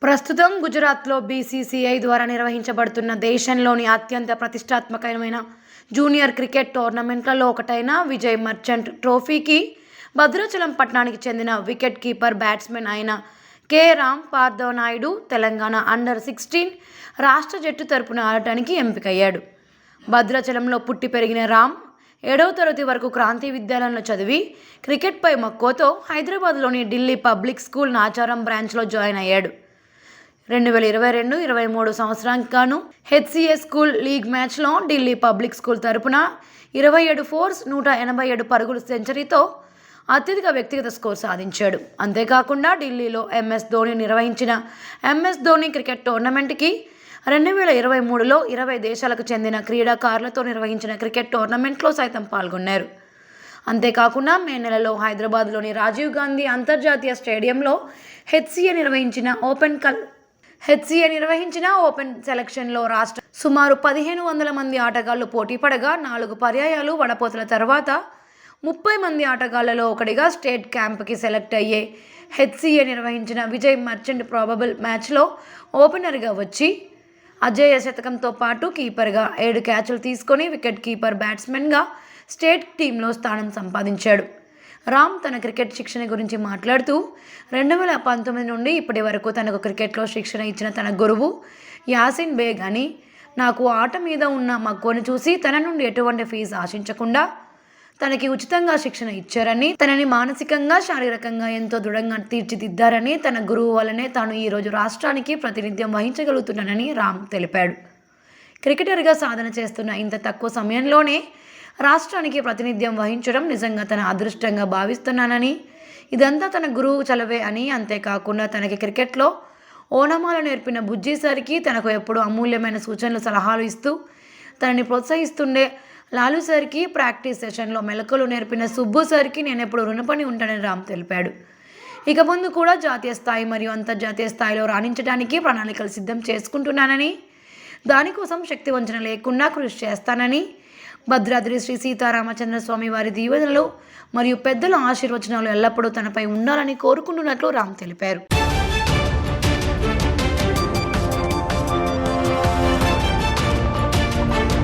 ప్రస్తుతం గుజరాత్లో బీసీసీఐ ద్వారా నిర్వహించబడుతున్న దేశంలోని అత్యంత ప్రతిష్టాత్మకమైన జూనియర్ క్రికెట్ టోర్నమెంట్లలో ఒకటైన విజయ్ మర్చెంట్ ట్రోఫీకి భద్రాచలం పట్టణానికి చెందిన వికెట్ కీపర్ బ్యాట్స్మెన్ అయిన కె రామ్ పార్థవ్ నాయుడు తెలంగాణ అండర్-16 రాష్ట్ర జట్టు తరపున ఆడటానికి ఎంపికయ్యాడు. భద్రాచలంలో పుట్టి పెరిగిన రామ్ 7వ తరగతి వరకు క్రాంతి విద్యాలయంలో చదివి క్రికెట్పై మక్కువతో హైదరాబాద్లోని ఢిల్లీ పబ్లిక్ స్కూల్ నాచారం బ్రాంచ్లో జాయిన్ అయ్యాడు. 2022-23 సంవత్సరానికి గాను హెచ్సిఏ స్కూల్ లీగ్ మ్యాచ్లో ఢిల్లీ పబ్లిక్ స్కూల్ తరపున 27 ఫోర్స్ 187 పరుగుల సెంచరీతో అత్యధిక వ్యక్తిగత స్కోర్ సాధించాడు. అంతేకాకుండా ఢిల్లీలో ఎంఎస్ ధోని నిర్వహించిన ఎంఎస్ ధోని క్రికెట్ టోర్నమెంట్కి 2023లో 20 దేశాలకు చెందిన క్రీడాకారులతో నిర్వహించిన క్రికెట్ టోర్నమెంట్లో సైతం పాల్గొన్నారు. అంతేకాకుండా మే నెలలో హైదరాబాద్లోని రాజీవ్ గాంధీ అంతర్జాతీయ స్టేడియంలో హెచ్సిఏ నిర్వహించిన ఓపెన్ సెలక్షన్లో రాష్ట్ర సుమారు 1500 మంది ఆటగాళ్లు పోటీ పడగా 4 పర్యాయాలు వడపోతల తర్వాత 30 మంది ఆటగాళ్లలో ఒకటిగా స్టేట్ క్యాంప్కి సెలెక్ట్ అయ్యే హెచ్సిఏ నిర్వహించిన విజయ్ మర్చెంట్ ప్రాబబుల్ మ్యాచ్లో ఓపెనర్గా వచ్చి అజేయ శతకంతో పాటు కీపర్గా 7 క్యాచ్లు తీసుకొని వికెట్ కీపర్ బ్యాట్స్మెన్గా స్టేట్ టీంలో స్థానం సంపాదించాడు. రామ్ తన క్రికెట్ శిక్షణ గురించి మాట్లాడుతూ 2019 నుండి ఇప్పటి వరకు తనకు క్రికెట్లో శిక్షణ ఇచ్చిన తన గురువు యాసిన్ బేగ్ అని, నాకు ఆట మీద ఉన్న మక్కువను చూసి తన నుండి ఎటువంటి ఫీజు ఆశించకుండా తనకి ఉచితంగా శిక్షణ ఇచ్చారని, తనని మానసికంగా శారీరకంగా ఎంతో దృఢంగా తీర్చిదిద్దారని, తన గురువు వల్లనే తాను ఈరోజు రాష్ట్రానికి ప్రాతినిధ్యం వహించగలుగుతున్నానని రామ్ తెలిపాడు. క్రికెటర్గా సాధన చేస్తున్న ఇంత తక్కువ సమయంలోనే రాష్ట్రానికి ప్రాతినిధ్యం వహించడం నిజంగా తన అదృష్టంగా భావిస్తున్నానని, ఇదంతా తన గురువు చలవే అని, అంతేకాకుండా తనకి క్రికెట్లో ఓనమాలు నేర్పిన బుజ్జీ సార్కి, తనకు ఎప్పుడూ అమూల్యమైన సూచనలు సలహాలు ఇస్తూ తనని ప్రోత్సహిస్తుండే లాలు సార్కి, ప్రాక్టీస్ సెషన్లో మెలకువలు నేర్పిన సుబ్బు సార్కి నేను ఎప్పుడు రుణపడి ఉంటానని రామ్ తెలిపాడు. ఇక ముందు కూడా జాతీయ స్థాయి మరియు అంతర్జాతీయ స్థాయిలో రాణించడానికి ప్రణాళికలు సిద్ధం చేసుకుంటున్నానని, దానికోసం శక్తి వంచన లేకుండా కృషి చేస్తానని, భద్రాద్రి శ్రీ సీతారామచంద్ర స్వామి వారి దీవెనలు మరియు పెద్దల ఆశీర్వచనాలు ఎల్లప్పుడూ తనపై ఉండాలని కోరుకుంటున్నట్లు రామ్ తెలిపారు.